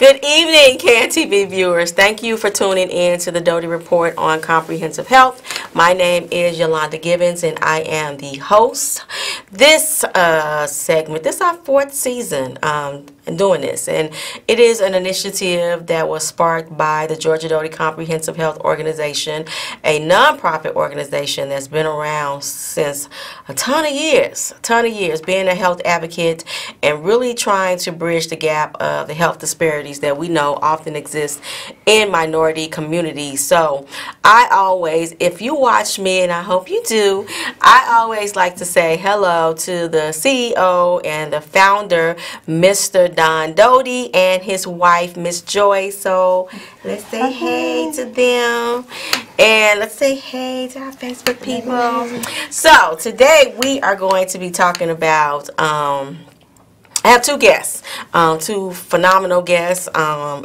Good evening, KNTV viewers. Thank you for tuning in to the Doty Report on Comprehensive Health. My name is Yolanda Gibbons, and I am the host. This segment, this is our fourth season doing this, and it is an initiative that was sparked by the Georgia Doty Comprehensive Health Organization, a nonprofit organization that's been around since a ton of years, being a health advocate and really trying to bridge the gap of the health disparities that we know often exist in minority communities. So I always, if you watch me, and I hope you do, I always like to say hello to the CEO and the founder, Mr. Don Doty, and his wife, Miss Joy. So let's say hey to them, and let's say hey to our Facebook people. So today we are going to be talking about I have two guests, two phenomenal guests,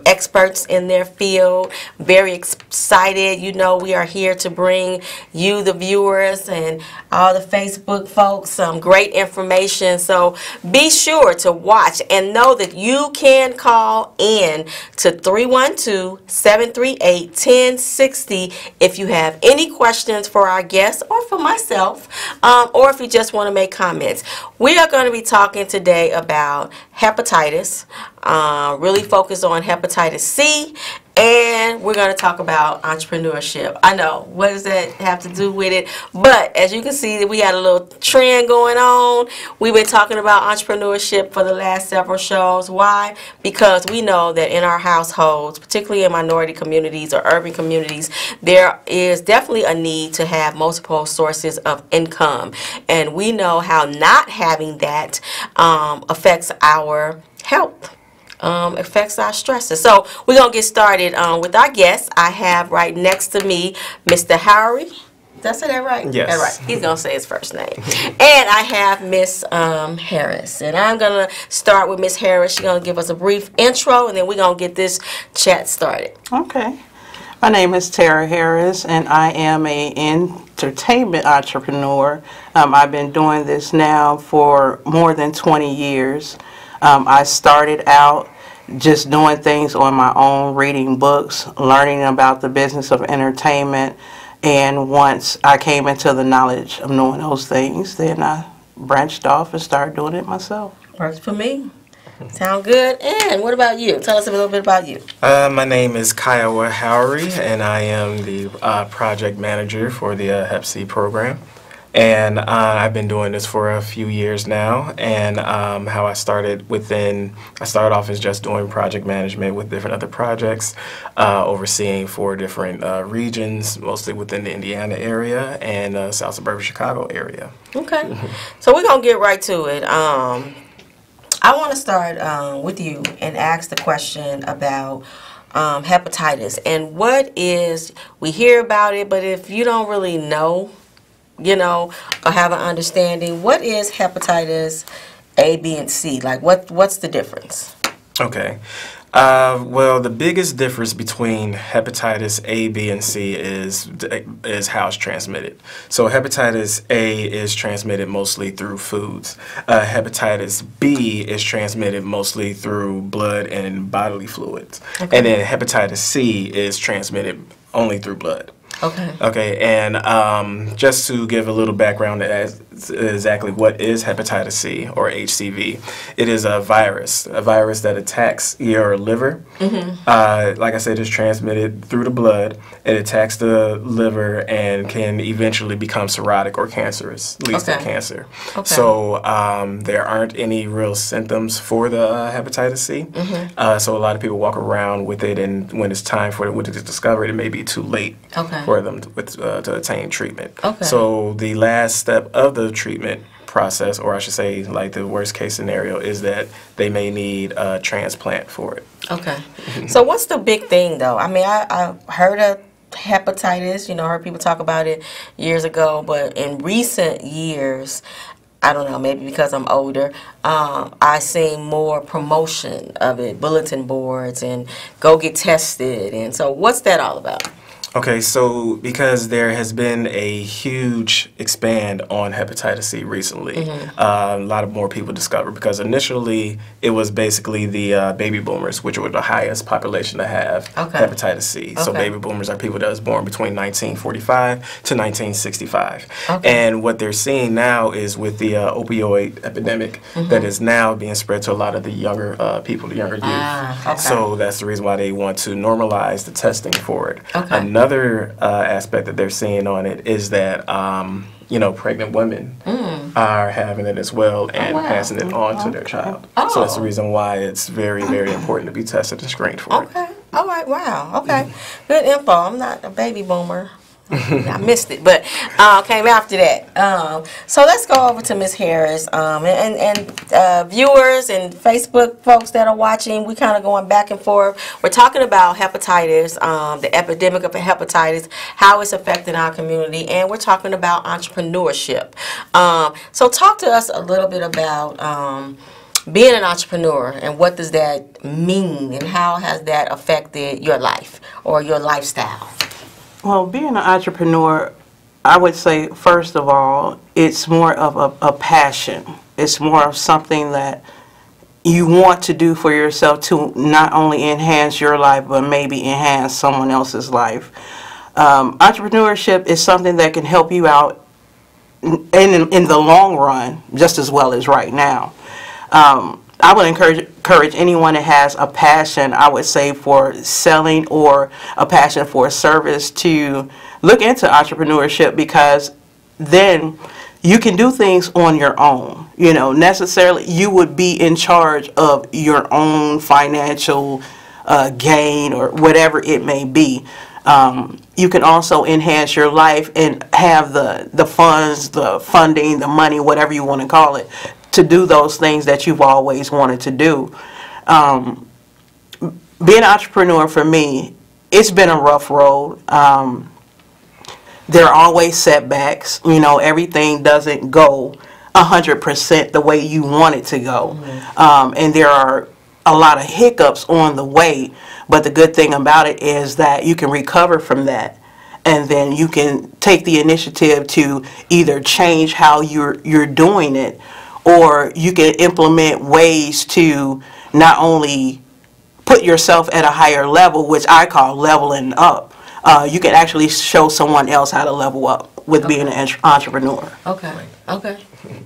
experts in their field. Very excited. You know, we are here to bring you, the viewers, and all the Facebook folks, some great information. So be sure to watch and know that you can call in to 312-738-1060 if you have any questions for our guests or for myself, or if you just want to make comments. We are going to be talking today about hepatitis, really focused on hepatitis C, and we're going to talk about entrepreneurship. I know, what does that have to do with it? But as you can see, we got a little trend going on. We've been talking about entrepreneurship for the last several shows. Why? Because we know that in our households, particularly in minority communities or urban communities, there is definitely a need to have multiple sources of income. And we know how not having that affects our health. Affects our stresses. So we're going to get started with our guests. I have right next to me Mr. Harry. Did I say that right? Yes. That's right. He's going to say his first name. And I have Miss Harris. And I'm going to start with Miss Harris. She's going to give us a brief intro, and then we're going to get this chat started. Okay. My name is Tara Harris, and I am an entertainment entrepreneur. I've been doing this now for more than 20 years. I started out just doing things on my own, reading books, learning about the business of entertainment, and once I came into the knowledge of knowing those things, then I branched off and started doing it myself. Works for me. Sound good. And what about you? Tell us a little bit about you. My name is Kiowa Howery, and I am the project manager for the Hep C program. And I've been doing this for a few years now, and how I started off as just doing project management with different other projects, overseeing 4 different regions, mostly within the Indiana area and South Suburban Chicago area. Okay. So we're going to get right to it. I want to start with you and ask the question about hepatitis. And what is, we hear about it, but if you don't really know, you know, or have an understanding, what is hepatitis A, B, and C? Like, what's the difference? Okay. Well, the biggest difference between hepatitis A, B, and C is how it's transmitted. So hepatitis A is transmitted mostly through foods. Hepatitis B is transmitted mostly through blood and bodily fluids. Okay. And then hepatitis C is transmitted only through blood. Okay. Okay, and just to give a little background as exactly what is hepatitis C or HCV, it is a virus that attacks your liver. Mm-hmm. Like I said, it's transmitted through the blood. It attacks the liver and can eventually become cirrhotic or cancerous, leads to cancer. Okay. So there aren't any real symptoms for the hepatitis C. Mm-hmm. So a lot of people walk around with it, and when it's time for it to be discovered, it may be too late. Okay. For them to attain treatment. Okay. So the last step of the treatment process, or I should say like the worst case scenario, is that they may need a transplant for it. Okay. So what's the big thing though? I mean, I heard of hepatitis, you know, heard people talk about it years ago, but in recent years, I don't know, maybe because I'm older, I see more promotion of it, bulletin boards and go get tested. And so what's that all about? Okay, so because there has been a huge expand on hepatitis C recently, a lot of more people discovered, because initially it was basically the baby boomers, which were the highest population to have hepatitis C. So baby boomers are people that was born between 1945 to 1965. And what they're seeing now is with the opioid epidemic that is now being spread to a lot of the younger people, the younger youth. So that's the reason why they want to normalize the testing for it. Another aspect that they're seeing on it is that you know, pregnant women are having it as well and passing it on to their child. So that's the reason why it's very, very important to be tested and screened for it. All right. Wow. Okay. Good info. I'm not a baby boomer. I missed it, but came after that. So let's go over to Ms. Harris, and viewers and Facebook folks that are watching. We kind of going back and forth. We're talking about hepatitis, the epidemic of hepatitis, how it's affecting our community, and we're talking about entrepreneurship. So talk to us a little bit about being an entrepreneur, and what does that mean, and how has that affected your life or your lifestyle? Well, being an entrepreneur, I would say, first of all, it's more of a passion. It's more of something that you want to do for yourself to not only enhance your life, but maybe enhance someone else's life. Entrepreneurship is something that can help you out in the long run, just as well as right now. I would encourage anyone that has a passion, I would say, for selling or a passion for a service to look into entrepreneurship, because then you can do things on your own. You know, necessarily you would be in charge of your own financial gain or whatever it may be. You can also enhance your life and have the funds, the funding, the money, whatever you want to call it, to do those things that you've always wanted to do. Being an entrepreneur, for me, it's been a rough road. There are always setbacks. You know, everything doesn't go 100% the way you want it to go. And there are a lot of hiccups on the way, but the good thing about it is that you can recover from that, and then you can take the initiative to either change how you're doing it, or you can implement ways to not only put yourself at a higher level, which I call leveling up. You can actually show someone else how to level up with being an entrepreneur. Okay.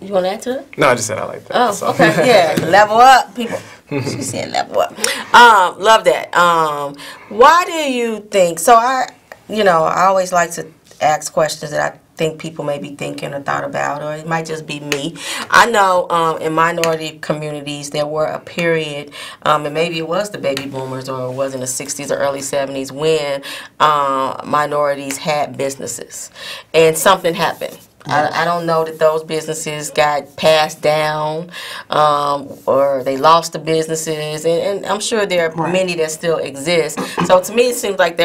You want to add to it? No, I just said I like that. Oh, okay. Yeah, level up, people. She said level up. Love that. Why do you think? So I always like to ask questions that I think people may be thinking or thought about, or it might just be me. I know in minority communities there were a period, and maybe it was the baby boomers or it was in the 60s or early 70s, when minorities had businesses and something happened. I don't know that those businesses got passed down, or they lost the businesses, and I'm sure there are many that still exist. So to me, it seems like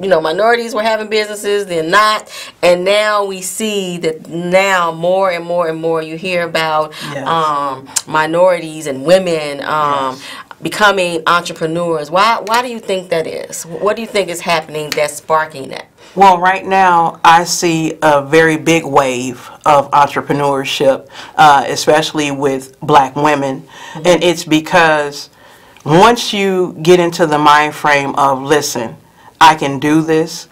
minorities were having businesses, they're not, and now we see that now more and more and more you hear about minorities and women becoming entrepreneurs. Why do you think that is? What do you think is happening that's sparking that? Well, right now, I see a very big wave of entrepreneurship, especially with black women. And it's because once you get into the mind frame of, listen, I can do this,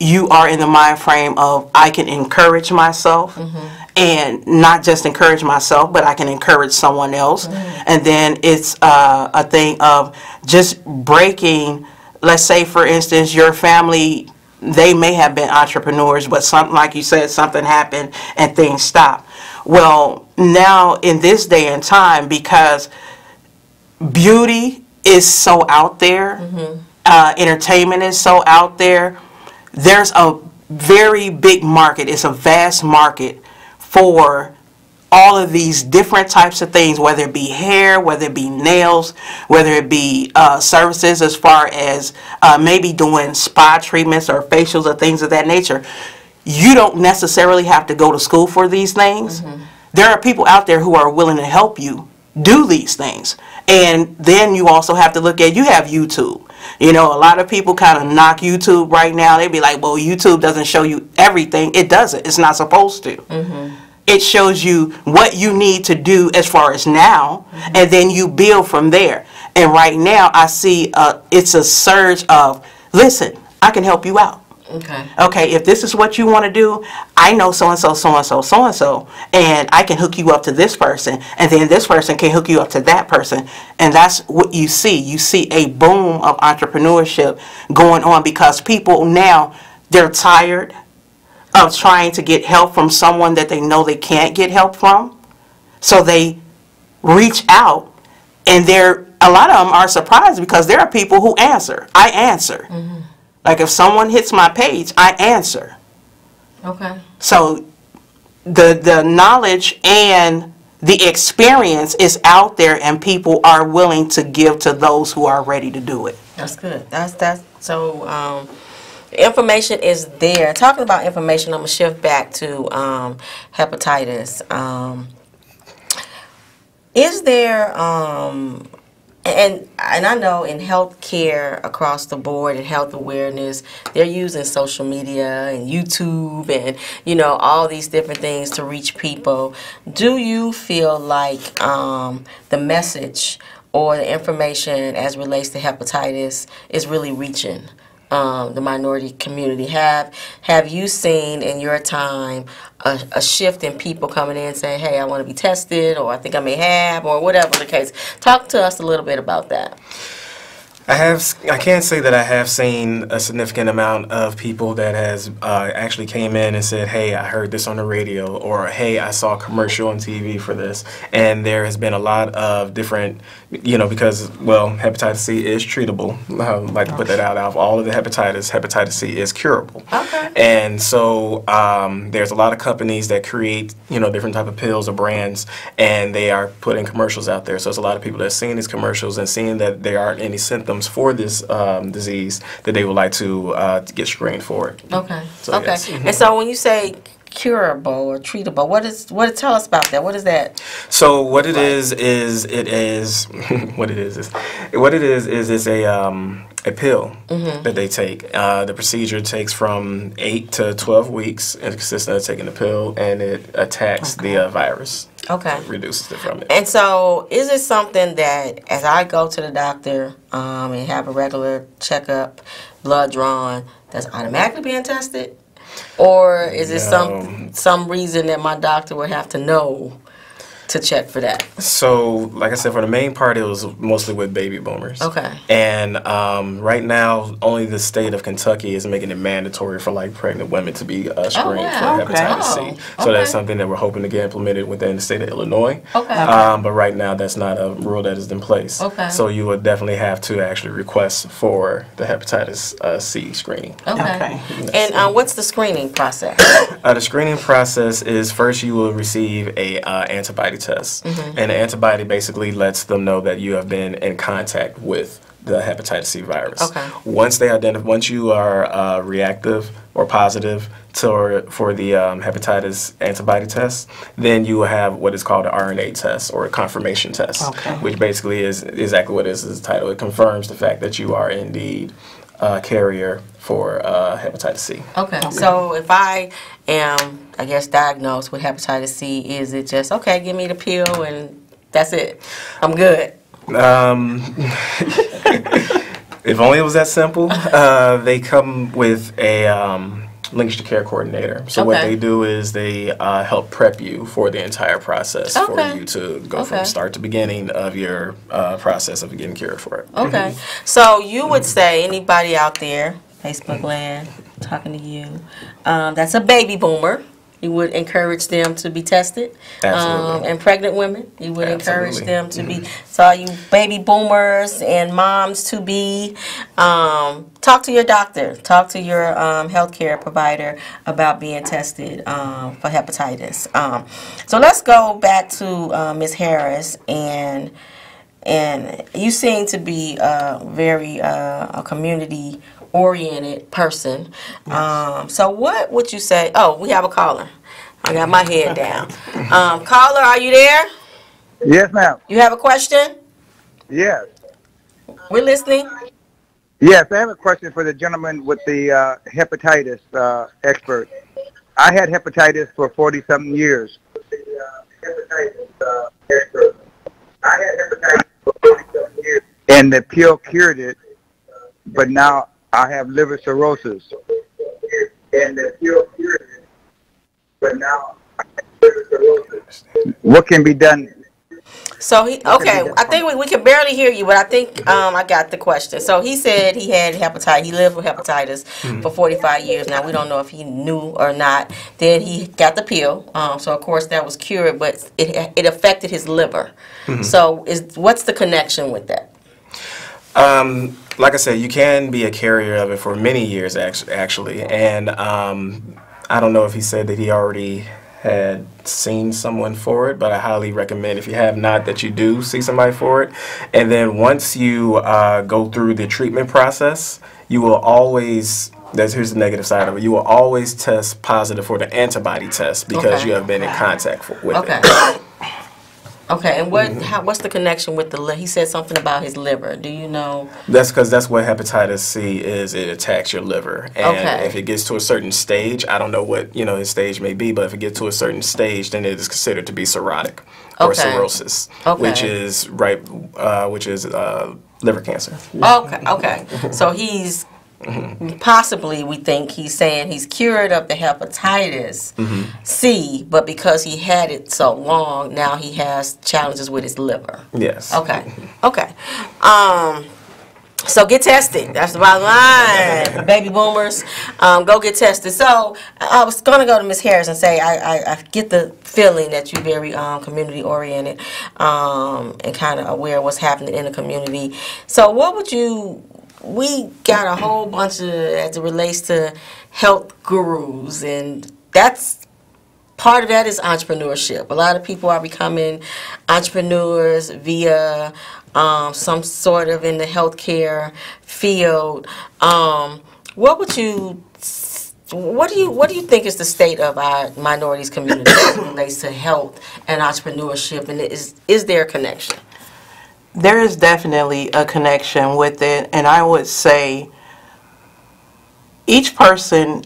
you are in the mind frame of, I can encourage myself, and not just encourage myself, but I can encourage someone else. And then it's a thing of just breaking. Let's say, for instance, your family, they may have been entrepreneurs, but something, like you said, something happened and things stopped. Well, now in this day and time, because beauty is so out there, entertainment is so out there, there's a very big market. It's a vast market for all of these different types of things, whether it be hair, whether it be nails, whether it be services as far as maybe doing spa treatments or facials or things of that nature. You don't necessarily have to go to school for these things. There are people out there who are willing to help you do these things. And then you also have to look at, you have YouTube. You know, a lot of people kind of knock YouTube right now. They be like, well, YouTube doesn't show you everything. It doesn't. It's not supposed to. It shows you what you need to do as far as now, and then you build from there. And right now, I see it's a surge of, listen, I can help you out. Okay, if this is what you want to do, I know so-and-so, so-and-so, so-and-so, and I can hook you up to this person, and then this person can hook you up to that person. And that's what you see. You see a boom of entrepreneurship going on because people now, they're tired of trying to get help from someone that they know they can't get help from. So they reach out, and a lot of them are surprised because there are people who answer. I answer. Like if someone hits my page, I answer. Okay. So the knowledge and the experience is out there, and people are willing to give to those who are ready to do it. That's good. That's so. The information is there. Talking about information, I'm gonna shift back to hepatitis. Is there and I know in healthcare across the board and health awareness, they're using social media and YouTube and, you know, all these different things to reach people. Do you feel like the message or the information as relates to hepatitis is really reaching the minority community? Have you seen in your time a shift in people coming in saying, hey, I want to be tested, or I think I may have, or whatever the case? Talk to us a little bit about that. I can't say that I have seen a significant amount of people that has actually came in and said, hey, I heard this on the radio, or hey, I saw a commercial on TV for this. And there has been a lot of different, you know, because, well, hepatitis C is treatable. I would like to put that out. Of all of the hepatitis C is curable. Okay. And so there's a lot of companies that create, you know, different type of pills or brands, and they are putting commercials out there. So there's a lot of people that are seeing these commercials and seeing that there aren't any symptoms for this disease that they would like to get screened for it. Okay. So, okay. yes. And so when you say curable or treatable, tell us about that? What is that? So what it is what it is it's a pill that they take. The procedure takes from 8 to 12 weeks, and it consists of taking the pill, and it attacks the virus. Okay. It reduces it from it. And so is it something that as I go to the doctor and have a regular checkup, blood drawn, that's automatically being tested? Or is it some reason that my doctor would have to know to check for that? So, like I said, for the main part, it was mostly with baby boomers. Okay. And right now, only the state of Kentucky is making it mandatory for like pregnant women to be screened for hepatitis C. So that's something that we're hoping to get implemented within the state of Illinois. Okay. But right now, that's not a rule that is in place. Okay. So you would definitely have to actually request for the hepatitis C screening. Okay. And what's the screening process? The screening process is first you will receive a antibody test, and the antibody basically lets them know that you have been in contact with the hepatitis C virus. Okay. Once you are reactive or positive for the hepatitis antibody test, then you will have what is called an RNA test or a confirmation test, which basically is exactly what it is the title. It confirms the fact that you are indeed a carrier for hepatitis C. Okay. So if I am, I guess, diagnosed with hepatitis C, is it just, okay, give me the pill and that's it? I'm good. If only it was that simple. They come with a linkage to care coordinator. So what they do is they help prep you for the entire process for you to go from start to beginning of your process of getting cured for it. Okay. So you would say anybody out there, Facebook land, talking to you, that's a baby boomer, you would encourage them to be tested. Absolutely. And pregnant women, you would encourage them to be. So you baby boomers and moms to be, talk to your doctor, talk to your healthcare provider about being tested for hepatitis. So let's go back to Ms. Harris, and you seem to be very a community oriented person. So what would you say? Oh, we have a caller. I got my head down. Caller, are you there? Yes, ma'am. You have a question? Yes. We're listening. Yes, I have a question for the gentleman with the hepatitis expert. I had hepatitis for 40-something years. And the pill cured it, but now I have liver cirrhosis. And the pill cured it, but now I have liver cirrhosis. What can be done? So okay, I think we can barely hear you, but I think I got the question. So he said he had hepatitis. He lived with hepatitis for 45 years. Now we don't know if he knew or not. Then he got the pill. So of course that was cured, but it affected his liver. So what's the connection with that? Like I said, you can be a carrier of it for many years, actually. And I don't know if he said that he already had seen someone for it, but I highly recommend, if you have not, that you do see somebody for it. And then once you go through the treatment process, you will always, here's the negative side of it, you will always test positive for the antibody test because you have been in contact with it. Okay, and what's the connection with the liver? He said something about his liver. Do you know? That's because that's what hepatitis C is. It attacks your liver. And if it gets to a certain stage, I don't know what, his stage may be, but if it gets to a certain stage, then it is considered to be cirrhotic or cirrhosis, which is liver cancer. Okay. So he's possibly, we think he's saying he's cured of the hepatitis C, but because he had it so long, now he has challenges with his liver. Yes. Okay. So get tested. That's the bottom line. Baby boomers, go get tested. So I was going to go to Ms. Harris and say I get the feeling that you're very community oriented and kind of aware of what's happening in the community. So what would you... We got a whole bunch of, as it relates to health gurus, and that's part of that is entrepreneurship. A lot of people are becoming entrepreneurs via some sort of in the healthcare field. What do you think is the state of our minorities community as it relates to health and entrepreneurship, and is there a connection? There is definitely a connection with it, and I would say each person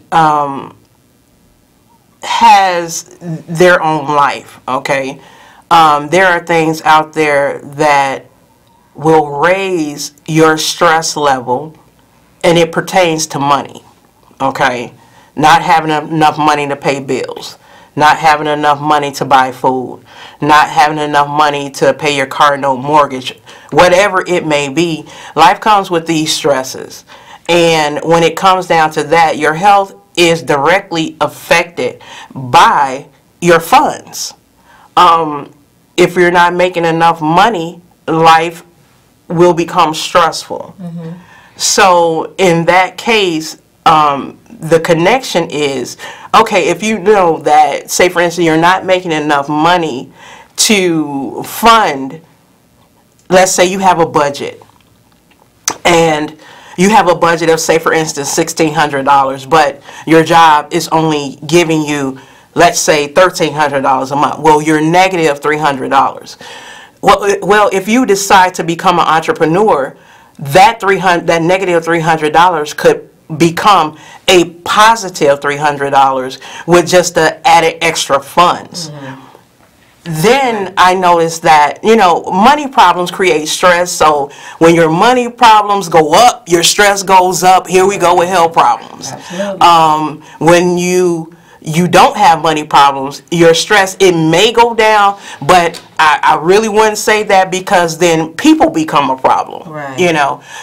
has their own life, okay? There are things out there that will raise your stress level, and it pertains to money, okay? Not having enough money to pay bills, not having enough money to buy food, not having enough money to pay your car note, mortgage, whatever it may be. Life comes with these stresses. And when it comes down to that, your health is directly affected by your funds. If you're not making enough money, life will become stressful. So in that case, the connection is, okay, if you know that, say for instance, you're not making enough money to fund, let's say you have a budget, and you have a budget of, say for instance, $1,600, but your job is only giving you, let's say, $1,300 a month. Well, you're negative $300. Well, if you decide to become an entrepreneur, that negative $300 could become a positive $300 with just the added extra funds. Then I noticed that, money problems create stress. So when your money problems go up, your stress goes up. Here we go with health problems. When you don't have money problems, your stress, it may go down, but I really wouldn't say that, because then people become a problem. Right.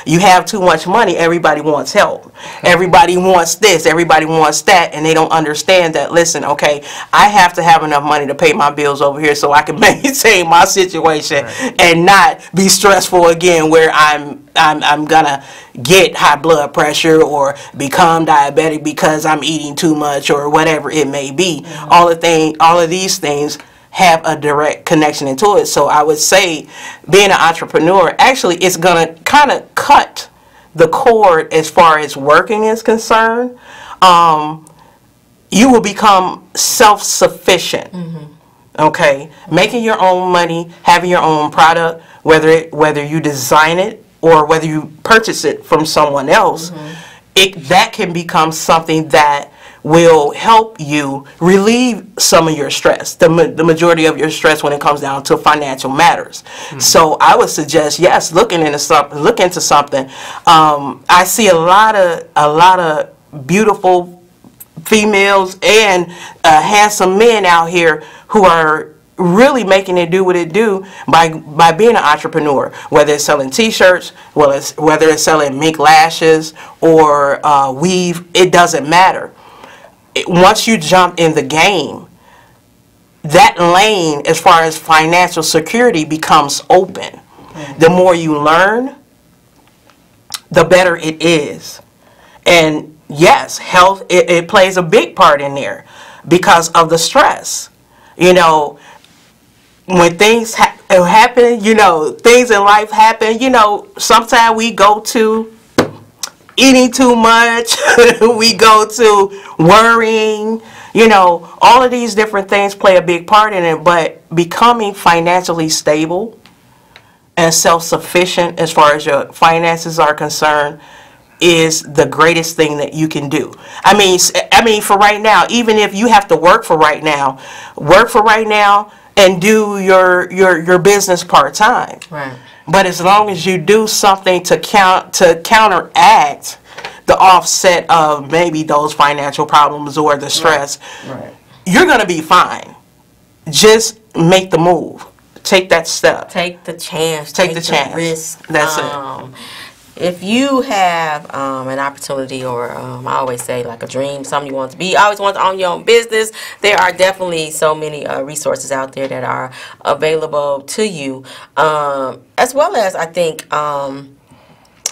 You have too much money, everybody wants help. Everybody wants this, everybody wants that, and they don't understand that, listen, okay, I have to have enough money to pay my bills over here so I can maintain my situation and not be stressful again where I'm gonna get high blood pressure or become diabetic because I'm eating too much or whatever it may be. All of these things have a direct connection into it. So I would say being an entrepreneur, actually, it's gonna kind of cut the cord as far as working is concerned. You will become self-sufficient. Okay, making your own money, having your own product, whether you design it or whether you purchase it from someone else, that can become something that will help you relieve some of your stress, the majority of your stress when it comes down to financial matters. So I would suggest, yes, look into something. I see a lot of beautiful females and handsome men out here who are really making it do what it do by being an entrepreneur, whether it's selling t-shirts, whether it's selling mink lashes or weave. It doesn't matter. Once you jump in the game, that lane as far as financial security becomes open. The more you learn, the better it is. And yes, health, it plays a big part in there because of the stress. You know, when things happen, you know, things in life happen, you know, sometimes we go to eating too much, we go to worrying, you know, all of these different things play a big part in it, but becoming financially stable and self-sufficient as far as your finances are concerned is the greatest thing that you can do. I mean, for right now, even if you have to work for right now and do your business part-time. Right. But as long as you do something to counteract the offset of maybe those financial problems or the stress, you're going to be fine. Just make the move. Take that step. Take the chance. Take the chance. Risk. That's it. If you have an opportunity, or I always say like a dream, something you want to be, always want to own your own business, there are definitely so many resources out there that are available to you. As well as, I think, a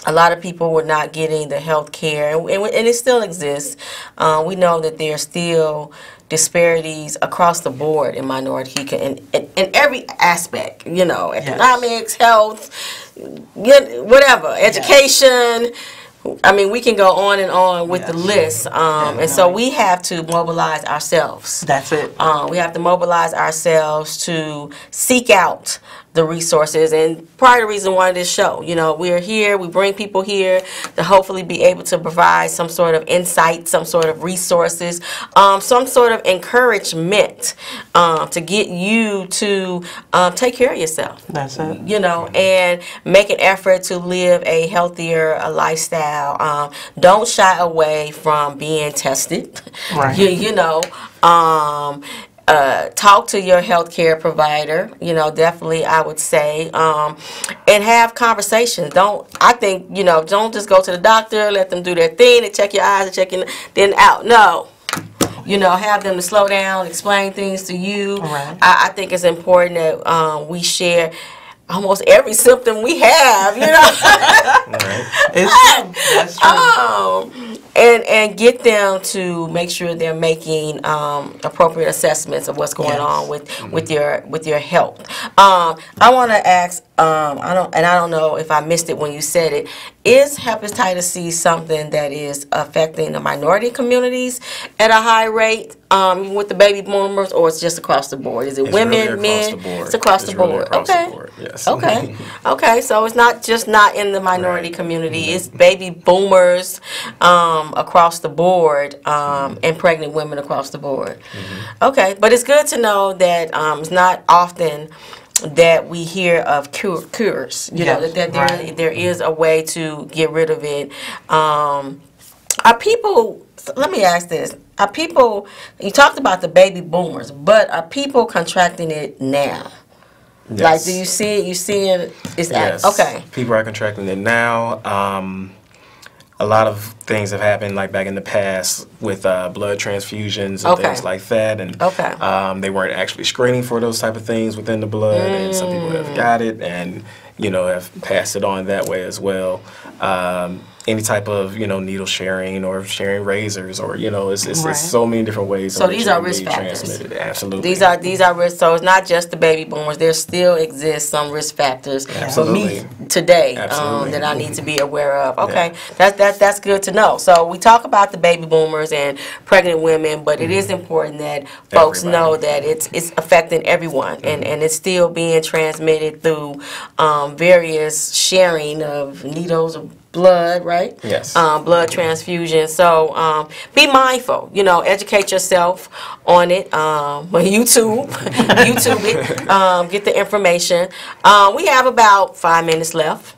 lot of people were not getting the health care, and it still exists. We know that there's still disparities across the board in minority in every aspect, you know, economics, health, whatever, education. I mean, we can go on and on with the list. And so we have to mobilize ourselves. That's it. We have to mobilize ourselves to seek out the resources. And part of the reason why this show, you know, we're here, we bring people here to hopefully be able to provide some sort of insight, some sort of resources, some sort of encouragement to get you to take care of yourself. That's it. You know, and make an effort to live a healthier lifestyle. Don't shy away from being tested. Right. You know, talk to your healthcare provider, you know, definitely I would say, and have conversations. Don't just go to the doctor, let them do their thing, and check your eyes and check in, then out. No. You know, have them to slow down, explain things to you. Right. I think it's important that we share almost every symptom we have, you know. That's true. And get them to make sure they're making appropriate assessments of what's going on with your health. I want to ask, I don't know if I missed it when you said it. Is hepatitis C something that is affecting the minority communities at a high rate with the baby boomers, or it's just across the board? Is it women, men? It's across the board. Okay. Yes. Okay. Okay. So it's not in the minority community. It's baby boomers across the board, and pregnant women across the board. Okay. But it's good to know that it's not often that we hear of cures, you know, that there is a way to get rid of it. Are people, let me ask this, are people, you talked about the baby boomers, but are people contracting it now? Yes. Like, do you see it? You see it? Yes. Okay. People are contracting it now. A lot of things have happened, like back in the past, with blood transfusions and things like that, and they weren't actually screening for those type of things within the blood, and some people have got it and, you know, have passed it on that way as well. any type of, you know, needle sharing or sharing razors, or, you know, it's Right. so many different ways. So in which these it are can risk be factors. transmitted. Absolutely. These are risk. So it's not just the baby boomers. There still exists some risk factors for me Absolutely. today Absolutely. that I need to be aware of. Okay, that's good to know. So we talk about the baby boomers and pregnant women, but it is important that folks know that it's affecting everyone, and it's still being transmitted through various sharing of needles of blood, right? Yes. Blood transfusion. So be mindful. You know, educate yourself on it. YouTube, YouTube it. Get the information. We have about 5 minutes left,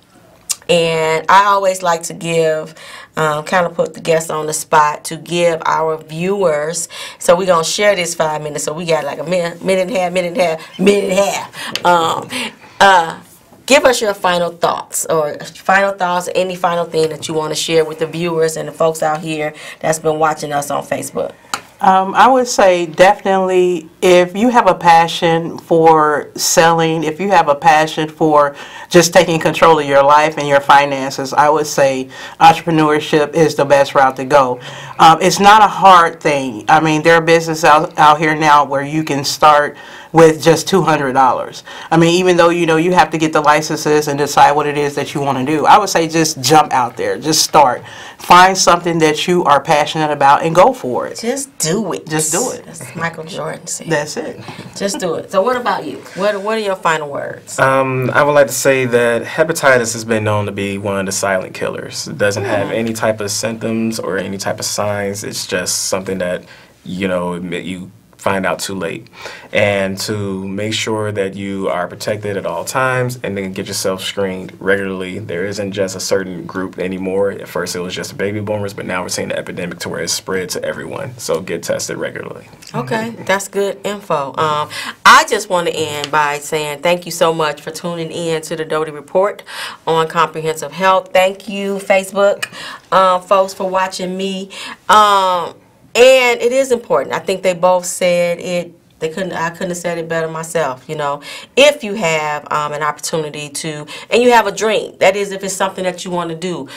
and I always like to give. Kind of put the guests on the spot to give our viewers. So we're gonna share this 5 minutes. So we got like a minute and a half. Give us your final thoughts, any final thing that you want to share with the viewers and the folks out here that's been watching us on Facebook. I would say definitely, if you have a passion for selling, if you have a passion for just taking control of your life and your finances, I would say entrepreneurship is the best route to go. It's not a hard thing. I mean, there are businesses out here now where you can start with just $200. I mean, even though you know you have to get the licenses and decide what it is that you want to do, I would say just jump out there, just start. Find something that you are passionate about and go for it. Just do it. Just do it. That's Michael Jordan said. That's it. Just do it. So what about you? What are your final words? I would like to say that hepatitis has been known to be one of the silent killers. It doesn't have any type of symptoms or any type of signs. It's just something that, you know, you find out too late. And to make sure that you are protected at all times, and then get yourself screened regularly. There isn't just a certain group anymore. At first it was just baby boomers, but now we're seeing the epidemic to where it's spread to everyone. So get tested regularly. Okay, that's good info. I just want to end by saying thank you so much for tuning in to the Doty Report on comprehensive health. Thank you, Facebook folks, for watching me. And it is important. I think they both said it. I couldn't have said it better myself. You know, if you have an opportunity to, and you have a dream, that is, if it's something that you want to do,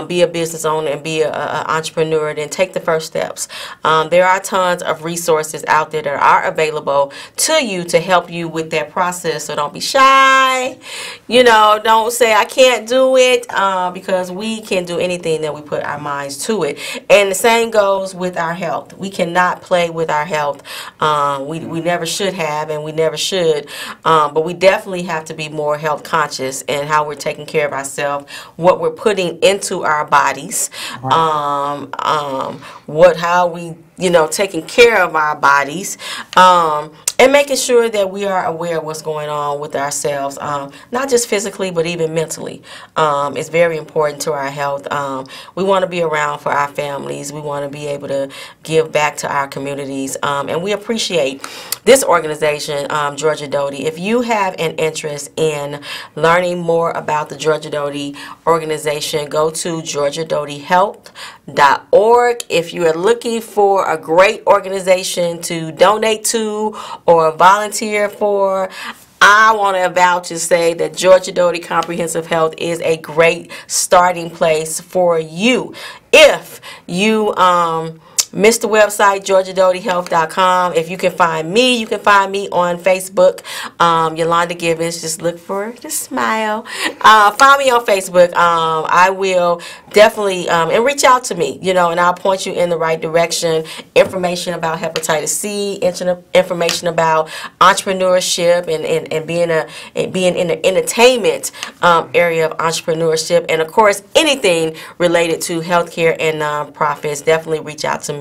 be a business owner and be an entrepreneur, then take the first steps. There are tons of resources out there that are available to you to help you with that process. So don't be shy. You know, don't say I can't do it, because we can do anything that we put our minds to it. And the same goes with our health. We cannot play with our health. We never should have, and we never should, but we definitely have to be more health conscious in how we're taking care of ourselves, what we're putting into our bodies, how we, you know, taking care of our bodies, and making sure that we are aware of what's going on with ourselves, not just physically, but even mentally. It's very important to our health. We want to be around for our families. We want to be able to give back to our communities, and we appreciate this organization, Georgia Doty. If you have an interest in learning more about the Georgia Doty organization, go to georgiadotyhealth.org. If you are looking for a great organization to donate to or volunteer for, I want to vouch and say that Georgia Doty Comprehensive Health is a great starting place for you. If you missed the website, georgiadotyhealth.com. If you can find me, you can find me on Facebook, Yolanda Givens. Just look for the smile. Find me on Facebook. I will definitely, and reach out to me, you know, and I'll point you in the right direction. Information about hepatitis C, information about entrepreneurship and being in the entertainment area of entrepreneurship, and of course anything related to healthcare and nonprofits. Definitely reach out to me.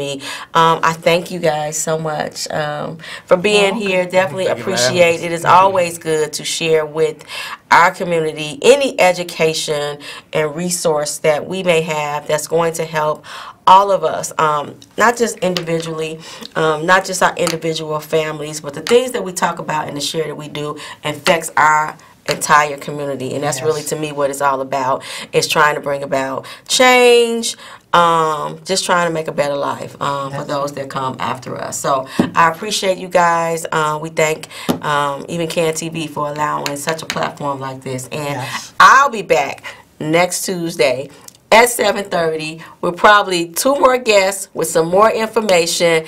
I thank you guys so much for being here. Definitely appreciate it. It's always good to share with our community any education and resource that we may have that's going to help all of us, not just individually, not just our individual families, but the things that we talk about and the share that we do affects our entire community. And that's really, to me, what it's all about, is trying to bring about change, just trying to make a better life for those that come after us. So I appreciate you guys. We thank even CAN TV for allowing such a platform like this. And I'll be back next Tuesday at 7:30 with probably 2 more guests with some more information.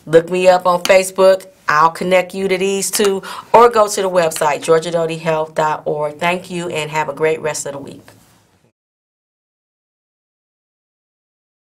Look me up on Facebook. I'll connect you to these two, or go to the website, georgiadotyhealth.org. Thank you, and have a great rest of the week.